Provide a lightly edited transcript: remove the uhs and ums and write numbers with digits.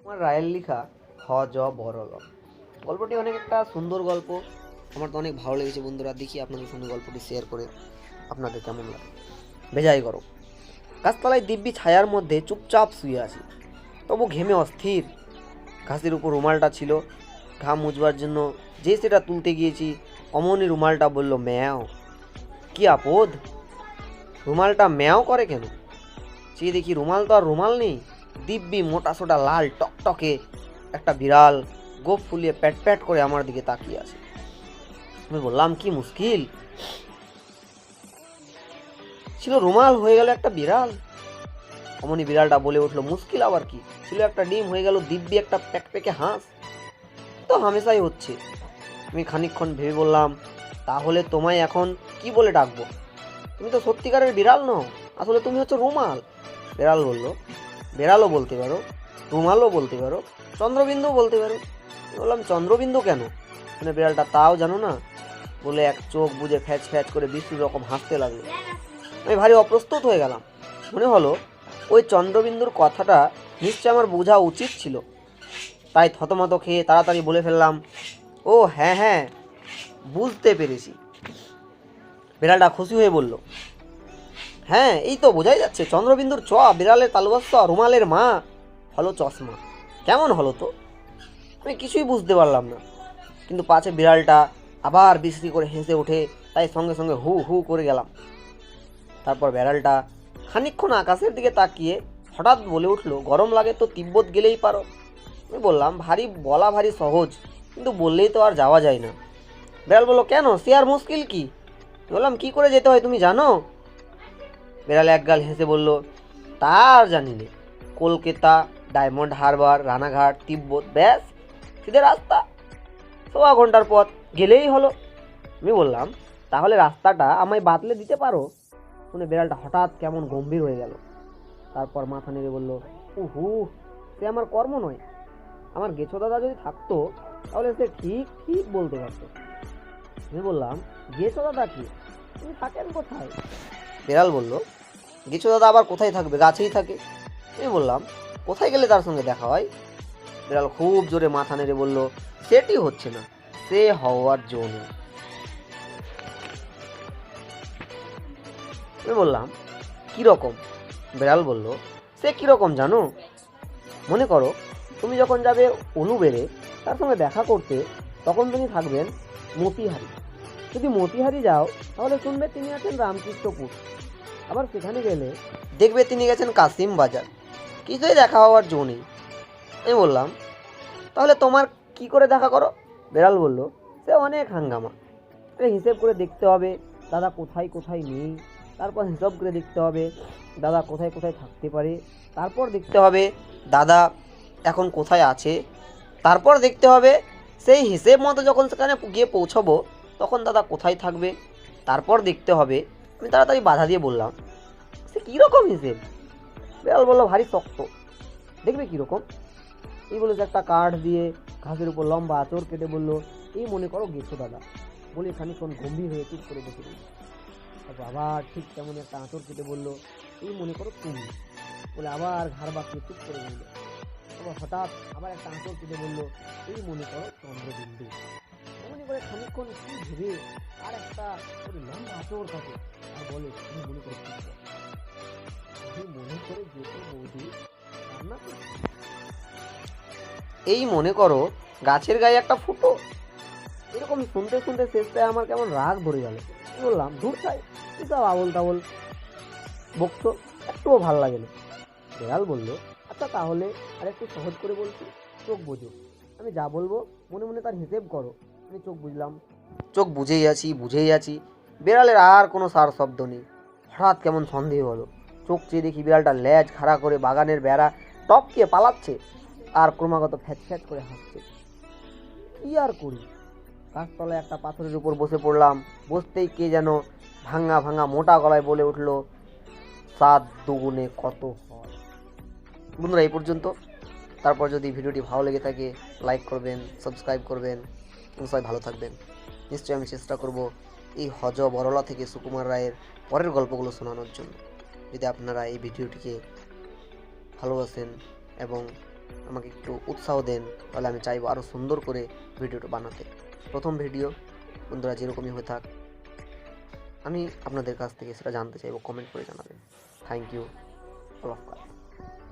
আমার রায়ের লেখা হ জ বড় ল। গল্পটি অনেক একটা সুন্দর গল্প। আমার তো অনেক ভালো লেগেছে বন্ধুরা। দেখি আপনাদের সঙ্গে গল্পটি শেয়ার করে আপনাদের কেমন লাগে। বেজায় গরম, গাছতলায় দিব্যি ছায়ার মধ্যে চুপচাপ শুয়ে আছি, তবু ঘেমে অস্থির। ঘাসের উপর রুমালটা ছিল, ঘাম মুছবার জন্য যে সেটা তুলতে গিয়েছি, অমনি রুমালটা বলল ম্যাও। কি আপদ, রুমালটা ম্যাও করে কেন? চেয়ে দেখি রুমাল তো আর রুমাল নেই, দিব্যি মোটাসোটা লাল টকটকে একটা বিড়াল গোপ ফুলিয়ে প্যাট প্যাট করে আমার দিকে তাকিয়ে আছে। আমি বললাম কি মুশকিল, ছিল রুমাল হয়ে গেল একটা বিড়াল। অমনি বিড়ালটা বলে উঠলো মুশকিল আবার কি, ছিল একটা ডিম হয়ে গেল দিব্যি একটা প্যাকপ্যাকে হাঁস। তো হামেশাই হচ্ছে। আমি খানিকক্ষণ ভেবে বললাম তাহলে তোমায় এখন কি বলে ডাকবো? তুমি তো সত্যিকারের বিড়াল নও, আসলে তুমি হচ্ছে রুমাল। বিড়াল বলল বিড়ালও বলতে পারো, রুমালও বলতে পারো, চন্দ্রবিন্দুও বলতে পারো। আমি বললাম চন্দ্রবিন্দু কেন? মানে বিড়ালটা তাও জানো না, বলে এক চোখ বুজে ফ্যাচ ফ্যাচ করে বিশ্রী রকম হাসতে লাগলো। আমি ভারী অপ্রস্তুত হয়ে গেলাম। মনে হলো ওই চন্দ্রবিন্দুর কথাটা নিশ্চয় আমার বোঝা উচিত ছিল। তাই থতমত খেয়ে তাড়াতাড়ি বলে ফেললাম, ও হ্যাঁ হ্যাঁ, বুঝতে পেরেছি। বিড়ালটা খুশি হয়ে বলল, হ্যাঁ এই তো বোঝাই যাচ্ছে, চন্দ্রবিন্দুর চ, বিড়ালের তালুবস্ত, রুমালের মা, হলো চশমা। কেমন হলো তো? আমি কিছুই বুঝতে পারলাম না, কিন্তু পাছে বিড়ালটা আবার বিশ্রী করে হেসে ওঠে, তাই সঙ্গে সঙ্গে হু হু করে গেলাম। তারপর বিড়ালটা খানিকক্ষণ আকাশের দিকে তাকিয়ে হঠাৎ বলে উঠলো, গরম লাগে তো তিব্বত গেলেই পারো। আমি বললাম বলা ভারী সহজ, কিন্তু বললেই তো আর যাওয়া যায় না। বিড়াল বললো কেন, সে আর মুশকিল কি? বললাম কি করে যেতে হয় তুমি জানো? বিড়াল একগাল হেসে বলল, তা আর জানি না, কলকাতা, ডায়মন্ড হারবার, রানাঘাট, তিব্বত, ব্যাস সিধে রাস্তা, 1.25 ঘন্টার পথ, গেলেই হলো। আমি বললাম তাহলে রাস্তাটা আমায় বাতলে দিতে পারো? শুনে বিড়ালটা হঠাৎ কেমন গম্ভীর হয়ে গেল। তারপর মাথা নেড়ে বলল, উহু, সে আমার কর্ম নয়। আমার গেছো দাদা যদি থাকতো তাহলে সে ঠিক ঠিক বলতে পারতো। আমি বললাম গেছো দাদা কি, তুমি থাকেন কোথায়? বিড়াল বলল, গেছো দাদা আবার কোথায় থাকবে, গাছেই থাকে। আমি বললাম কোথায় গেলে তার সঙ্গে দেখা হয়? বিড়াল খুব জোরে মাথা নেড়ে বলল, সেটি হচ্ছে না, সে হওয়ার জন্য। আমি বললাম কিরকম? বিড়াল বলল, সে কিরকম জানো? মনে করো তুমি যখন যাবে উলুবেড়ে তার সঙ্গে দেখা করতে, তখন তুমি থাকবেন মতিহারি। যদি মতিহারি যাও তাহলে শুনবে তিনি আছেন রামকৃষ্ণপুর। আবার সেখানে গেলে দেখবে তিনি গেছেন কাসিম বাজার। কিছুই দেখা হওয়ার জো নেই। আমি বললাম তাহলে তোমার কি করে দেখা করো? বিড়াল বলল, সে অনেক হাঙ্গামা। হিসেব করে দেখতে হবে দাদা কোথায় কোথায় নেই, তারপর হিসাব করে দেখতে হবে দাদা কোথায় কোথায় থাকতে পারে, তারপর দেখতে হবে দাদা এখন কোথায় আছে, তারপর দেখতে হবে সেই হিসেব মতো যখন সেখানে গিয়ে পৌঁছাবো তখন দাদা কোথায় থাকবে, তারপর দেখতে হবে। আমি তাড়াতাড়ি বাধা দিয়ে বললাম, সে কীরকম হিসেব? বিড়াল বললো ভারী শক্ত, দেখবে কীরকম। এই বলে যে একটা কাঠ দিয়ে ঘাসের উপর লম্বা আঁচড় কেটে বলল, এই মনে করো গেছো দাদা। বলে খানিকক্ষণ গম্ভীর হয়ে চুপ করে বসে রইল। তারপর আবার ঠিক তেমন একটা আঁচড় কেটে বলল, এই মনে করো তুমি। বলে আবার ঘাড় বাঁকিয়ে চুপ করে রইল। তারপর হঠাৎ আবার একটা আঁচড় কেটে বলল, এই মনে করো চন্দ্রবিন্দু। এমনি করে খানিকক্ষণ কি ভেবে আর একটা লম্বা আঁচড় কাটে আর বলে, তুমি মনে করে মনে করে যেতে বৌদি রান্না করছে। এই মনে করো গাছের গায়ে একটা ফুটো। এরকম শুনতে শুনতে শেষটায় আমার কেমন রাগ ভরে গেল। বললাম দূর চাই, সব আবল তাবল বকছো, একটুও ভাল লাগে না। বিড়াল বলল, আচ্ছা তাহলে আর একটু সহজ করে বলছি, চোখ বুঝো। আমি যা বলবো মনে মনে তার হিসেব করো। আমি চোখ বুঝলাম, চোখ বুঝেই আছি। বিড়ালের আর কোনো সার শব্দ নেই। হঠাৎ কেমন সন্দেহ হলো। চোখ চেয়ে দেখি বিড়ালটা লেজ খাড়া করে বাগানের বেড়া টপকিয়ে পালাচ্ছে আর ক্রমাগত ফ্যাচ ফ্যাচ করে হাসছে। কি আর করি, গাছতলায় একটা পাথরের উপর বসে পড়লাম। বসতেই কে যেন ভাঙা ভাঙা মোটা গলায় বলে উঠল, 7 দুগুণে কত হয়। বন্ধুরা এই পর্যন্ত। তারপর যদি ভিডিওটি ভালো লেগে থাকে লাইক করবেন, সাবস্ক্রাইব করবেন এবং সবাই ভালো থাকবেন। নিশ্চয়ই আমি চেষ্টা করব এই হজ বরলা থেকে সুকুমার রায়ের পরের গল্পগুলো শোনানোর জন্য। যদি আপনারা এই ভিডিওটিকে ভালোবাসেন এবং আমাকে একটু উৎসাহ দেন, তাহলে আমি চাইবো আরও সুন্দর করে ভিডিওটা বানাতে। প্রথম ভিডিও বন্ধুরা যেরকমই হয়ে থাক, আমি আপনাদের কাছ থেকে সেটা জানতে চাইবো, কমেন্ট করে জানাবেন। Thank you all of